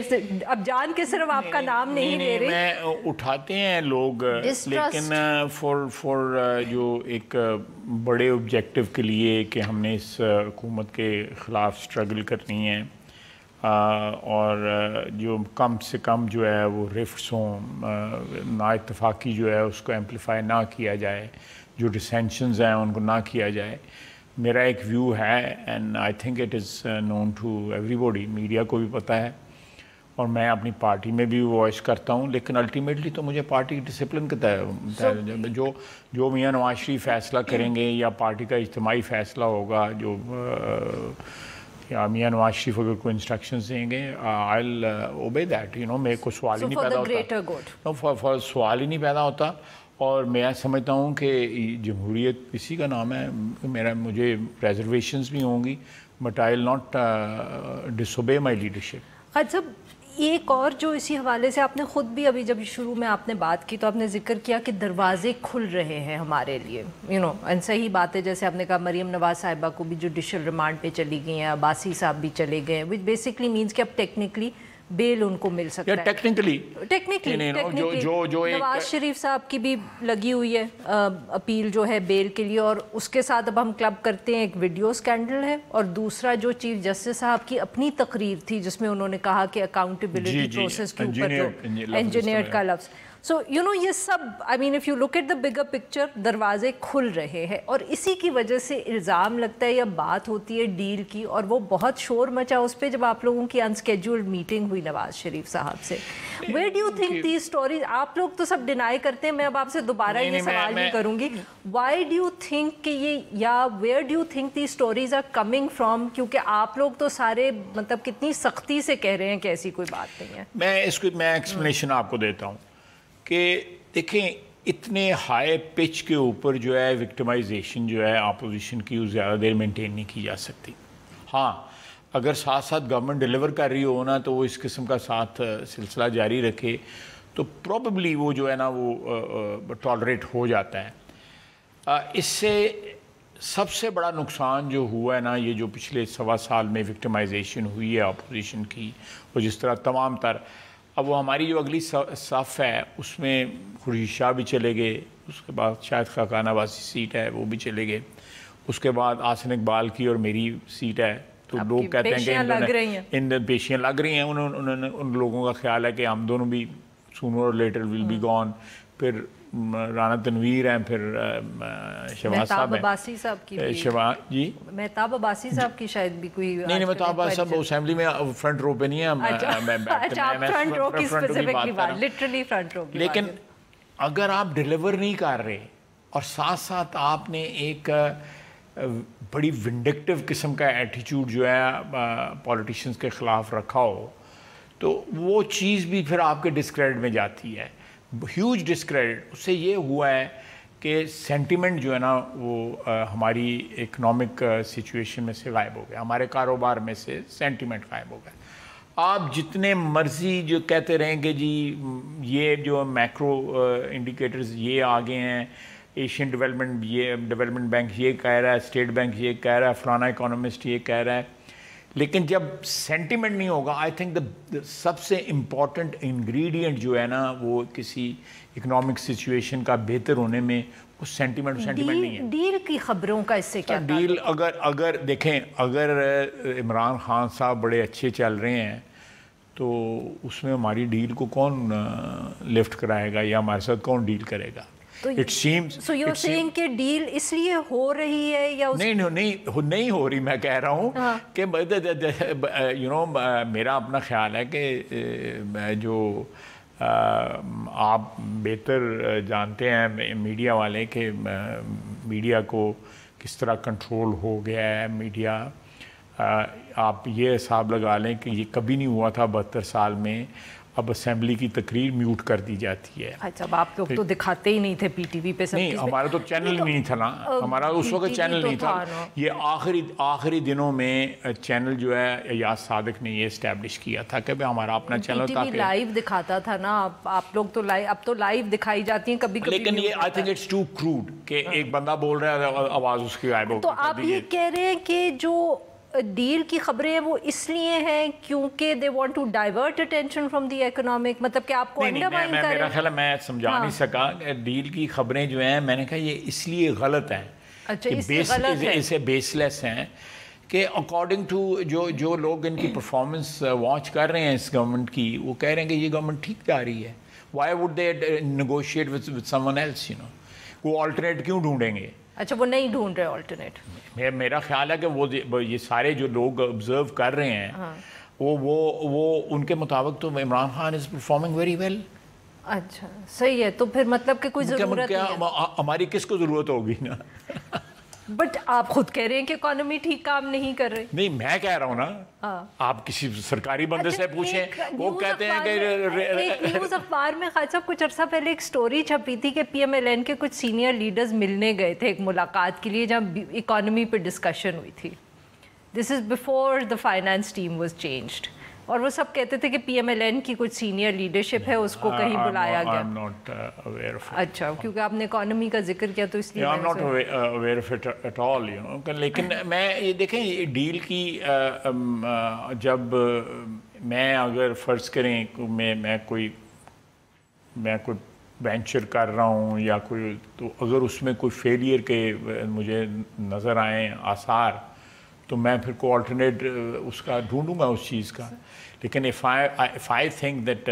اب جان کے صرف آپ کا نام نہیں لے رہی، میں اٹھاتے ہیں لوگ، لیکن فور جو ایک بڑے آبجیکٹو کے لیے کہ ہم نے اس حکومت کے خلاف سٹرگل کرنی ہے اور جو کم سے کم جو ہے وہ رفٹس ہوں، نا اتفاقی جو ہے اس کو ایمپلیفائی نہ کیا جائے، جو ڈسینشنز ہیں ان کو نہ کیا جائے. میرا ایک ویو ہے and I think it is known to everybody, media کو بھی پتہ ہے اور میں اپنی پارٹی میں بھی وائس کرتا ہوں، لیکن الٹیمیٹلی تو مجھے پارٹی ڈسپلن کے تحت جو میاں نواز شریف فیصلہ کریں گے یا پارٹی کا اجتماعی فیصلہ ہوگا، جو یا میاں نواز شریف اگر کوئی انسٹرکشنز دیں گے آئی ول اوبے دیٹ. میرے کو سوال ہی نہیں پیدا ہوتا اور میں سمجھتا ہوں کہ جمہوریت اسی کا نام ہے. مجھے ریزرویشنز بھی ہوں گی but I will not disobey my leadership. صاحب، ایک اور جو اسی حوالے سے آپ نے خود بھی ابھی جب شروع میں آپ نے بات کی تو آپ نے ذکر کیا کہ دروازے کھل رہے ہیں ہمارے لیے، اینڈ صحیح بات ہے. جیسے آپ نے کہا مریم نواز صاحبہ کو بھی جوڈیشل ریمانڈ پہ چلی گئی ہیں، عباسی صاحب بھی چلے گئے ہیں، وچ بیسکلی مینس کہ اب ٹیکنیکلی بیل ان کو مل سکتا ہے. ٹیکنیکلی نواز شریف صاحب کی بھی لگی ہوئی ہے اپیل جو ہے بیل کے لیے، اور اس کے ساتھ اب ہم کلب کرتے ہیں ایک ویڈیو سکینڈل ہے، اور دوسرا جو چیف جسٹس صاحب کی اپنی تقریر تھی جس میں انہوں نے کہا کہ اکاؤنٹیبلٹی پروسیس کے اوپر جو انجینئرڈ کا لفظ. سو یہ سب I mean if you look at the bigger picture دروازے کھل رہے ہیں، اور اسی کی وجہ سے الزام لگتا ہے یا بات ہوتی ہے ڈیل کی، اور وہ بہت شور مچا اس پہ جب آپ لوگوں کی انسکیجولڈ میٹنگ ہوئی نواز شریف صاحب سے. Where do you think the stories, آپ لوگ تو سب ڈینائی کرتے ہیں، میں اب آپ سے دوبارہ یہ سوال نہیں کروں گی، وائی ڈو یو تھنک کہ یہ، یا where do you think the stories are coming from? کیونکہ آپ لوگ تو سارے مطلب کتنی سختی سے کہہ رہے ہیں کہ ایسی کوئی بات نہیں ہے. میں ایکسپلینیشن آپ کو دیتا ہوں کہ دیکھیں اتنے ہائی پچ کے اوپر جو ہے وکٹمائزیشن جو ہے اپوزیشن کی وہ زیادہ دیر مینٹین نہیں کی جا سکتی. ہاں اگر ساتھ ساتھ گورنمنٹ ڈیلیور کر رہی ہو نا تو وہ اس قسم کا ساتھ سلسلہ جاری رکھے تو پروبیبلی وہ جو ہے نا وہ ٹالریٹ ہو جاتا ہے. اس سے سب سے بڑا نقصان جو ہوا ہے نا، یہ جو پچھلے 1.25 سال میں وکٹمائزیشن ہوئی ہے اپوزیشن کی، اور جس طرح تمام تر اب وہ ہماری جو اگلی صف ہے اس میں خورشید شاہ بھی چلے گئے، اس کے بعد شاید خاقان عباسی سیٹ ہے وہ بھی چلے گئے، اس کے بعد آسن اقبال کی اور میری سیٹ ہے، تو لوگ کہتے ہیں کہ ان پیشیاں لگ رہی ہیں، ان لوگوں کا خیال ہے کہ ہم دونوں بھی سونر اور لیٹر ول بی گون. پھر رانا تنویر ہیں، پھر شہباز صاحب ہیں، جی مہتاب عباسی صاحب کی شاید بھی کوئی نہیں مہتاب عباسی صاحب اسمبلی میں فرنٹ رو پہ نہیں ہے، لیکن اگر آپ ڈیلیور نہیں کر رہے اور ساتھ ساتھ آپ نے ایک بڑی ونڈکٹیو قسم کا ایٹیچیوڈ جو ہے پولیٹیشنز کے خلاف رکھا ہو، تو وہ چیز بھی پھر آپ کے ڈسکریڈٹ میں جاتی ہے، ہیوج ڈسکریڈٹ. اس سے یہ ہوا ہے کہ سینٹیمنٹ جو ہے نا وہ ہماری اکنامک سچویشن میں سے غائب ہو گیا، ہمارے کاروبار میں سے سینٹیمنٹ غائب ہو گیا. آپ جتنے مرضی جو کہتے رہیں کہ جی یہ جو میکرو انڈیکیٹرز یہ آگے ہیں، ایشین ڈیولپمنٹ بینک یہ کہہ رہا ہے، اسٹیٹ بینک یہ کہہ رہا ہے، فلانا اکانومسٹ یہ کہہ رہا ہے، لیکن جب سینٹیمنٹ نہیں ہوگا، آئی تھنک سب سے امپورٹنٹ انگریڈینٹ جو ہے نا وہ کسی اکنامک سچویشن کا بہتر ہونے میں وہ سینٹیمنٹ نہیں ہے. ڈیل کی خبروں کا اس سے کیا ڈیل اگر دیکھیں، اگر عمران خان صاحب بڑے اچھے چل رہے ہیں تو اس میں ہماری ڈیل کو کون لفٹ کرائے گا یا ہمارے ساتھ کون ڈیل کرے گا؟ It seems so you're saying کہ ڈیل اس لیے ہو رہی ہے یا نہیں ہو رہی، میں کہہ رہا ہوں کہ میرا اپنا خیال ہے کہ جو آپ بہتر جانتے ہیں میڈیا والے کہ میڈیا کو کس طرح کنٹرول ہو گیا ہے. میڈیا آپ یہ حساب لگا لیں کہ یہ کبھی نہیں ہوا تھا 72 سال میں. اب اسمبلی کی تقریر میوٹ کر دی جاتی ہے. اچھا، اب آپ لوگ تو دکھاتے ہی نہیں تھے پی ٹی وی پہ؟ نہیں، ہمارا تو چینل نہیں تھا نا، ہمارا اس وقت چینل نہیں تھا. یہ آخری دنوں میں چینل جو ہے ایاز صادق نے یہ اسٹیبلش کیا تھا کہ ہمارا اپنا چینل تھا، لائیو دکھاتا تھا نا. آپ لوگ تو اب تو لائیو دکھائی جاتی ہیں کبھی کبھی، لیکن یہ I think it's too crude کہ ایک بندہ بول رہا ہے آواز اس کی غائب ہو. تو آپ یہ کہہ رہے ہیں کہ جو ڈیل کی خبریں ہیں وہ اس لیے ہیں کیونکہ they want to divert attention from the economic، مطلب کہ آپ کو انڈرمائن کر رہے ہیں؟ میرا خیال ہے میں سمجھا نہیں سکا. ڈیل کی خبریں جو ہیں میں نے کہا یہ اس لیے غلط ہیں، اسے بیس لیس ہیں کہ اکارڈنگ ٹو جو لوگ ان کی پرفارمنس واچ کر رہے ہیں اس گورنمنٹ کی، وہ کہہ رہے ہیں کہ یہ گورنمنٹ ٹھیک جا رہی ہے. Y would they negotiate with someone else, وہ آلٹرنیٹ کیوں ڈھونڈیں گے؟ اچھا، وہ نہیں ڈھونڈ رہے آلٹرنیٹ. میرا خیال ہے کہ وہ یہ سارے جو لوگ آبزرو کر رہے ہیں وہ ان کے مطابق تو Imran Khan is performing very well. اچھا، صحیح ہے. تو پھر مطلب کہ کوئی ضرورت ہماری کس کو ضرورت ہوگی نا. بٹ آپ خود کہہ رہے ہیں کہ اکانومی ٹھیک کام نہیں کر رہی. نہیں، میں کہہ رہا ہوں نا، آپ کسی سرکاری بندے سے پوچھیں، وہ کہتے ہیں کہ نیوز اخبار میں خالد صاحب کچھ عرصہ پہلے ایک سٹوری چھپی تھی کہ پی ایم ایل این کے کچھ سینئر لیڈرز ملنے گئے تھے ایک ملاقات کے لیے جہاں اکانومی پہ ڈسکشن ہوئی تھی. This is before the finance team was changed, اور وہ سب کہتے تھے کہ پی ایم ایل این کی کچھ سینئر لیڈرشپ ہے اس کو کہیں بلایا گیا. اچھا، کیونکہ آپ نے اکانومی کا ذکر کیا تو اس لیے I'm not aware of it at all, لیکن میں یہ دیکھیں یہ ڈیل کی جب میں اگر فرض کریں میں کوئی وینچر کر رہا ہوں یا کوئی، تو اگر اس میں کوئی فیلئر کے مجھے نظر آئیں آثار تو میں پھر کو آلٹرنیٹ اس کا ڈھونڈوں گا اس چیز کا. لیکن if I think that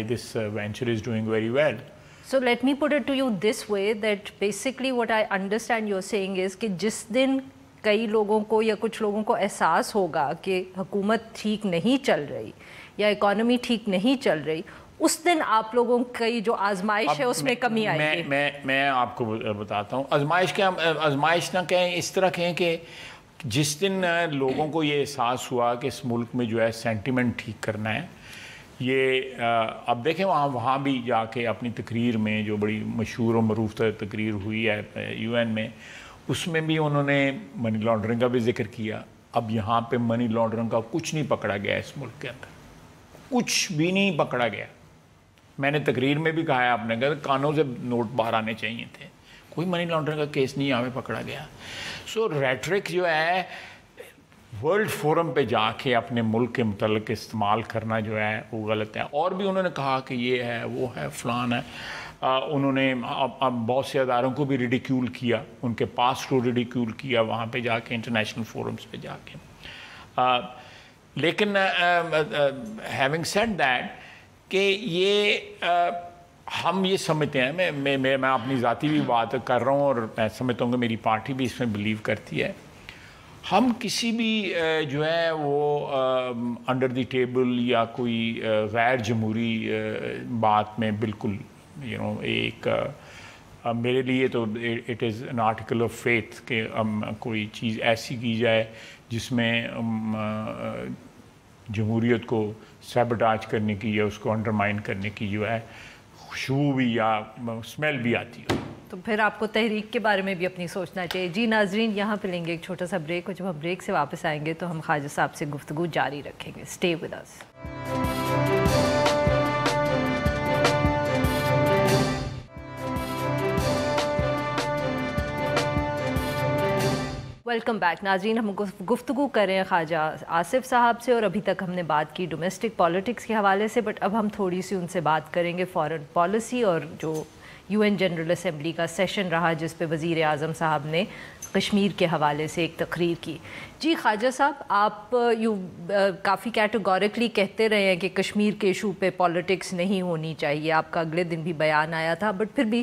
this venture is doing very well. So let me put it to you this way, that basically what I understand you're saying is کہ جس دن کئی لوگوں کو یا کچھ لوگوں کو احساس ہوگا کہ حکومت ٹھیک نہیں چل رہی یا اکانومی ٹھیک نہیں چل رہی، اس دن آپ لوگوں کی جو آزمائش ہے اس میں کمی آئے گی. میں آپ کو بتاتا ہوں آزمائش نہ کہیں، اس طرح کہیں کہ جس دن لوگوں کو یہ احساس ہوا کہ اس ملک میں جو ہے سینٹیمنٹ ٹھیک کرنا ہے، یہ اب دیکھیں وہاں بھی جا کے اپنی تقریر میں جو بڑی مشہور و معروف تقریر ہوئی ہے یو این میں، اس میں بھی انہوں نے منی لانڈرنگ کا بھی ذکر کیا. اب یہاں پہ منی لانڈرنگ کا کچھ نہیں پکڑا گیا اس ملک کے اندر، کچھ بھی نہیں پکڑا گیا. میں نے تقریر میں بھی کہا ہے، آپ نے کہا کانوں سے نوٹ باہر آنے چاہیے تھے، کوئی منی لانڈرنگ کا کیس نہیں یہاں پہ پکڑا گیا. سو ریٹرک جو ہے ورلڈ فورم پہ جا کے اپنے ملک کے متعلق استعمال کرنا جو ہے وہ غلط ہے. اور بھی انہوں نے کہا کہ یہ ہے وہ ہے فلان ہے. انہوں نے بہت سے اداروں کو بھی ریڈیکیول کیا, ان کے پاس کو ریڈیکیول کیا وہاں پہ جا کے, انٹرنیشنل فورمز پہ جا کے. لیکن ہیونگ سیڈ دیٹ کہ یہ ہم یہ سمجھتے ہیں, میں اپنی ذاتی بھی بات کر رہا ہوں اور میں سمجھتا ہوں کہ میری پارٹی بھی اس میں بلیو کرتی ہے, ہم کسی بھی جو ہے وہ انڈر دی ٹیبل یا کوئی غیر جمہوری بات میں بالکل ایک میرے لیے تو it is an article of faith کہ کوئی چیز ایسی کی جائے جس میں جمہوریت کو سیبوٹاج کرنے کی یا اس کو انڈرمائن کرنے کی جو ہے خوشبو بھی یا اسمیل بھی آتی ہو. تو پھر آپ کو تحریک کے بارے میں بھی اپنی سوچنا چاہیے. جی ناظرین, یہاں پہ لیں گے ایک چھوٹا سا بریک, اور جب ہم بریک سے واپس آئیں گے تو ہم خواجہ صاحب سے گفتگو جاری رکھیں گے. Stay with us. Welcome back ناظرین. ہم گفتگو کر رہے ہیں خواجہ آصف صاحب سے, اور ابھی تک ہم نے بات کی ڈومیسٹک پالیٹکس کے حوالے سے, بٹ اب ہم تھوڑی سی ان سے بات کریں گے فارن پالیسی اور جو UN جنرل اسمبلی کا سیشن رہا جس پہ وزیر اعظم صاحب نے کشمیر کے حوالے سے ایک تقریر کی. جی خواجہ صاحب, آپ کافی کیٹیگوریکلی کہتے رہے ہیں کہ کشمیر کے ایشو پہ پالیٹکس نہیں ہونی چاہیے, آپ کا اگلے دن بھی بیان آیا تھا, بٹ پھر بھی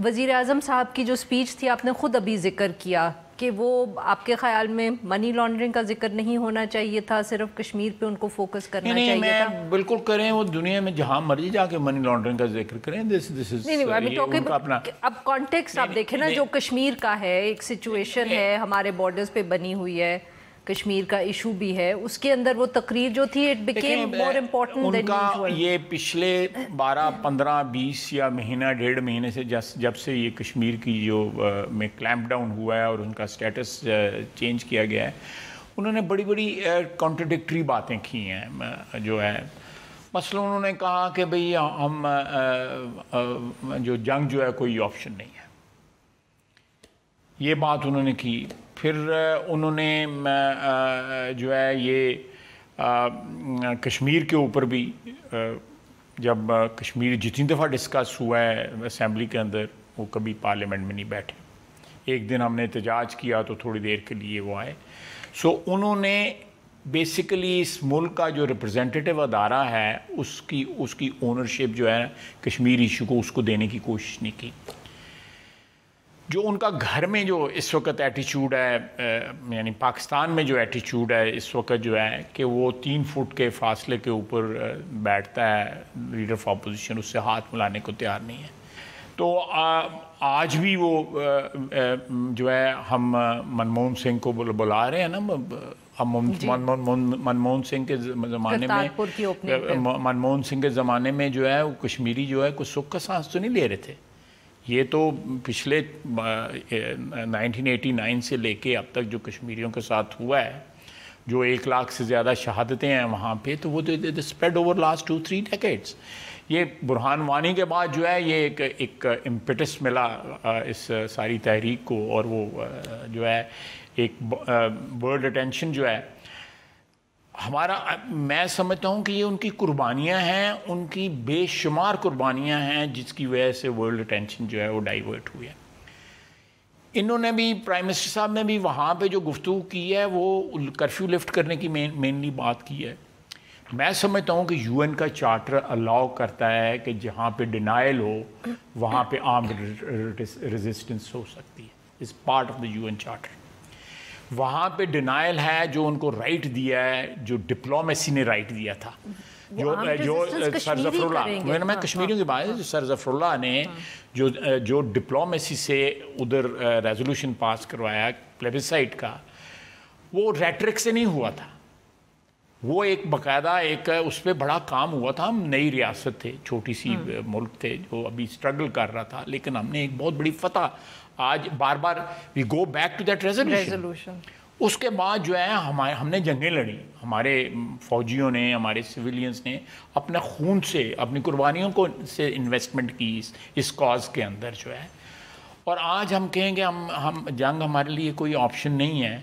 وزیر اعظم صاحب کی جو اسپیچ تھی آپ نے خود ابھی ذکر کیا کہ وہ آپ کے خیال میں منی لانڈرنگ کا ذکر نہیں ہونا چاہیے تھا, صرف کشمیر پہ ان کو فوکس کرنا چاہیے تھا. بالکل کریں, وہ دنیا میں جہاں مرضی جا کے منی لانڈرنگ کا ذکر کریں. اب کانٹیکسٹ آپ دیکھیں نا, جو کشمیر کا ہے ایک سچویشن ہے ہمارے بارڈرز پہ بنی ہوئی ہے, کشمیر کا ایشو بھی ہے, اس کے اندر وہ تقریر جو تھی it became more important than usual. یہ پچھلے 12 15 20 یا مہینہ 1.5 مہینے سے جب سے یہ کشمیر کی جو میں کلیمپ ڈاؤن ہوا ہے اور ان کا سٹیٹس چینج کیا گیا ہے, انہوں نے بڑی بڑی کانٹرڈکٹری باتیں کی ہیں. جو ہے مثلا انہوں نے کہا کہ بھئی ہم جو جنگ جو ہے کوئی آپشن نہیں ہے, یہ بات انہوں نے کی. پھر انہوں نے جو ہے یہ کشمیر کے اوپر بھی, جب کشمیر جتنی دفعہ ڈسکس ہوا ہے اسمبلی کے اندر, وہ کبھی پارلیمنٹ میں نہیں بیٹھے. ایک دن ہم نے احتجاج کیا تو تھوڑی دیر کے لیے وہ آئے. سو انہوں نے بیسیکلی اس ملک کا جو ریپرزینٹیٹیو ادارہ ہے اس کی اونرشپ جو ہے کشمیر ایشو کو, اس کو دینے کی کوشش نہیں کی. جو ان کا گھر میں جو اس وقت ایٹیچیوڈ ہے, یعنی پاکستان میں جو ایٹیچیوڈ ہے اس وقت جو ہے کہ وہ 3 فٹ کے فاصلے کے اوپر بیٹھتا ہے لیڈر آف اپوزیشن, اس سے ہاتھ ملانے کو تیار نہیں ہے. تو آج بھی وہ جو ہے ہم منموہن سنگھ کو بلا رہے ہیں نا, منموہن سنگھ کے زمانے میں, منموہن سنگھ کے زمانے میں جو ہے وہ کشمیری جو ہے کوئی سکھ کا سانس تو نہیں لے رہے تھے. یہ تو پچھلے 1989 سے لے کے اب تک جو کشمیریوں کے ساتھ ہوا ہے, جو 1 لاکھ سے زیادہ شہادتیں ہیں وہاں پہ, تو وہ اسپریڈ اوور لاسٹ 2-3 ڈیکیڈز. یہ برہان وانی کے بعد جو ہے یہ ایک امپیٹس ملا اس ساری تحریک کو, اور وہ جو ہے ایک ورلڈ اٹینشن جو ہے ہمارا, میں سمجھتا ہوں کہ یہ ان کی قربانیاں ہیں, ان کی بے شمار قربانیاں ہیں جس کی وجہ سے ورلڈ اٹینشن جو ہے وہ ڈائیورٹ ہوئی ہے. انہوں نے بھی, پرائم منسٹر صاحب نے بھی وہاں پہ جو گفتگو کی ہے وہ کرفیو لفٹ کرنے کی مینلی بات کی ہے. میں سمجھتا ہوں کہ UN کا چارٹر الاؤ کرتا ہے کہ جہاں پہ ڈینائل ہو وہاں پہ آرمڈ ریزسٹنس ہو سکتی ہے. Is part of the UN charter. وہاں پہ ڈینائل ہے جو ان کو رائٹ دیا ہے, جو ڈپلومیسی نے رائٹ دیا تھا, جو سر ظفر اللہ, میں کشمیریوں کی بات ہے, جو سر ظفر اللہ نے جو ڈپلومیسی سے ادھر ریزولوشن پاس کروایا پلیبسائٹ کا, وہ ریٹرک سے نہیں ہوا تھا, وہ ایک باقاعدہ ایک اس پہ بڑا کام ہوا تھا. ہم نئی ریاست تھے, چھوٹی سی ملک تھے جو ابھی اسٹرگل کر رہا تھا, لیکن ہم نے ایک بہت بڑی فتح, آج بار بار we go back to that resolution. اس کے بعد جو ہے ہم نے جنگیں لڑی, ہمارے فوجیوں نے, ہمارے سویلینز نے اپنے خون سے, اپنی قربانیوں کو سے انویسٹمنٹ کی اس کاز کے اندر جو ہے. اور آج ہم کہیں گے ہم جنگ ہمارے لیے کوئی آپشن نہیں ہے.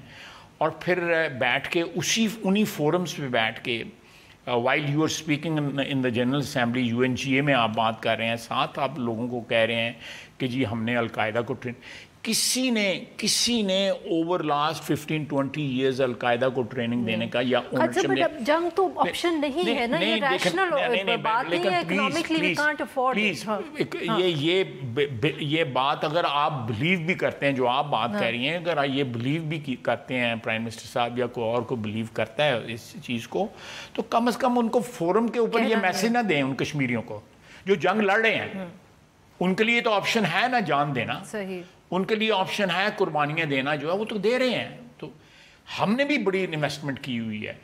اور پھر بیٹھ کے انہی فورمز پہ بیٹھ کے while you are speaking in the general assembly UNGA میں آپ بات کر رہے ہیں, ساتھ آپ لوگوں کو کہہ رہے ہیں کہ جی ہم نے القاعدہ کو کسی نے اوور لاسٹ 15-20 ایئرز القاعدہ کو ٹریننگ دینے کا یا جنگ تو آپشن نہیں ہے نا, یہ ریشنل بات نہیں ہے, اکنامکلی وی کانٹ افورڈ. یہ بات اگر آپ بلیو بھی کرتے ہیں جو آپ بات کہہ رہی ہیں, اگر یہ بلیو بھی کرتے ہیں پرائم منسٹر صاحب یا کوئی اور کو بلیو کرتا ہے اس چیز کو, تو کم از کم ان کو فورم کے اوپر یہ میسج نہ دیں ان کشمیریوں کو جو جنگ لڑ رہے ہیں. ان کے لیے تو آپشن ہے نا جان دینا, صحیح, ان کے لیے آپشن ہے قربانیاں دینا, جو ہے وہ تو دے رہے ہیں. تو ہم نے بھی بڑی انویسٹمنٹ کی ہوئی ہے.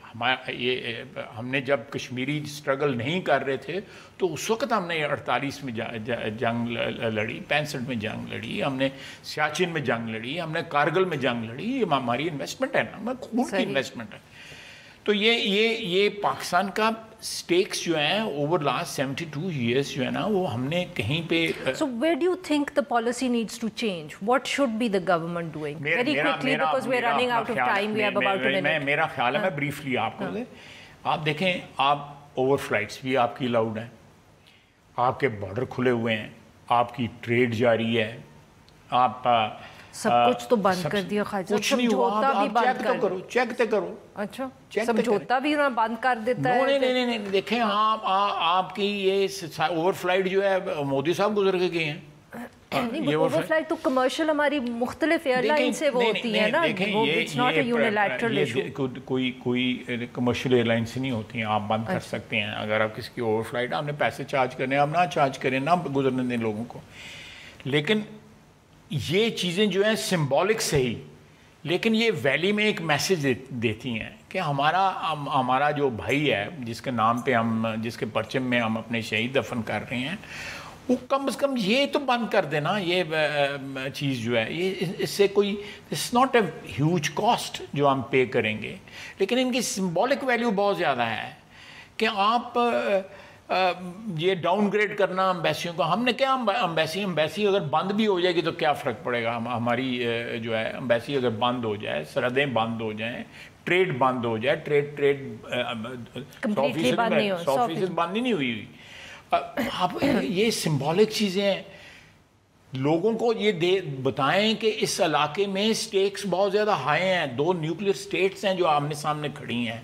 ہم نے جب کشمیری اسٹرگل نہیں کر رہے تھے تو اس وقت ہم نے 48 میں جنگ لڑی, 65 میں جنگ لڑی, ہم نے سیاچن میں جنگ لڑی, ہم نے کارگل میں جنگ لڑی. یہ ہماری انویسٹمنٹ ہے نا, خون کی انویسٹمنٹ ہے. تو یہ پاکستان کا سٹیکس جو ہیں اوور لاسٹ 72 ایئرس جو ہے نا, وہ ہم نے کہیں پہ. So where do you think the policy needs to change? What should be the government doing? Very quickly, because we are running out of time. We have about a minute. میرا خیال ہے, میں بریفلی آپ کو آپ دیکھیں, آپ over flights بھی آپ کی الاؤڈ ہیں, آپ کے بارڈر کھلے ہوئے ہیں, آپ کی ٹریڈ جاری ہے, آپ سب کچھ تو بند کر دیا خواجہ, سمجھوتا بھی بند کر کرو, چیک تو کرو. اچھا, سمجھوتا بھی انہوں نے بند کر دیتا ہے. نہیں, دیکھیں آپ کی یہ اوور فلائٹ جو ہے مودی صاحب گزر کے گئے ہیں. اوور فلائٹ تو کمرشل ہماری مختلف ایئر لائن سے وہ ہوتی ہیں نا, it's not a unilateral issue. کوئی کمرشل ایئر لائن سے نہیں ہوتی ہیں, آپ بند کر سکتے ہیں. اگر آپ کسی کی اوور فلائٹ, آپ نے پیسے چارج کرنے, آپ نہ چارج کریں, نہ گزرنے دیں لوگوں کو. لیکن یہ چیزیں جو ہیں سمبولک صحیح, لیکن یہ ویلی میں ایک میسج دیتی ہیں کہ ہمارا جو بھائی ہے, جس کے نام پہ ہم, جس کے پرچم میں ہم اپنے شہید دفن کر رہے ہیں, وہ کم از کم یہ تو بند کر دینا. یہ چیز جو ہے, یہ اس سے کوئی it's not a huge cost جو ہم پے کریں گے, لیکن ان کی سمبولک ویلیو بہت زیادہ ہے کہ آپ یہ ڈاؤن گریڈ کرنا امبیسیوں کو. ہم نے کیا امبیسی اگر بند بھی ہو جائے گی تو کیا فرق پڑے گا. ہماری جو ہے امبیسی اگر بند ہو جائے, سرحدیں بند ہو جائیں, ٹریڈ بند ہو جائے, ٹریڈ 100% بند ہی نہیں ہوئی. اب یہ سمبولک چیزیں ہیں, لوگوں کو یہ بتائیں کہ اس علاقے میں سٹیکس بہت زیادہ ہائی ہیں. 2 نیوکلیئر سٹیٹس ہیں جو آمنے سامنے کھڑی ہیں,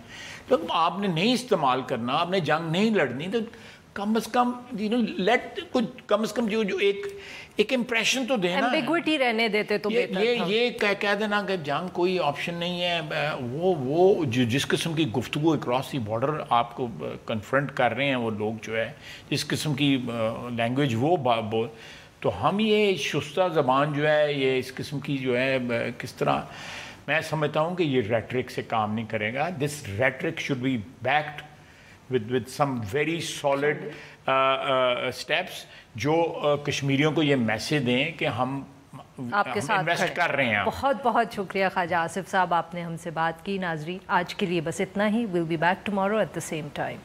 تو آپ نے نہیں استعمال کرنا, آپ نے جنگ نہیں لڑنی, تو کم از کم لیٹ کم از کم جو ایک امپریشن تو دینا, ایمبیگوٹی رہنے دیتے تو یہ کہہ دینا کہ جنگ کوئی آپشن نہیں ہے. وہ جس قسم کی گفتگو اکراس دی بارڈر آپ کو کنفرنٹ کر رہے ہیں وہ لوگ جو ہے, جس قسم کی لینگویج وہ تو ہم یہ شستہ زبان جو ہے, یہ اس قسم کی جو ہے, کس طرح میں سمجھتا ہوں کہ یہ ریٹرک سے کام نہیں کرے گا. This rhetoric should be backed with some very solid steps جو کشمیریوں کو یہ میسج دیں کہ ہم آپ کے ساتھ انویسٹ کر رہے ہیں. بہت بہت شکریہ خواجہ آصف صاحب, آپ نے ہم سے بات کی. ناظرین آج کے لیے بس اتنا ہی. we'll be back tomorrow at the same time.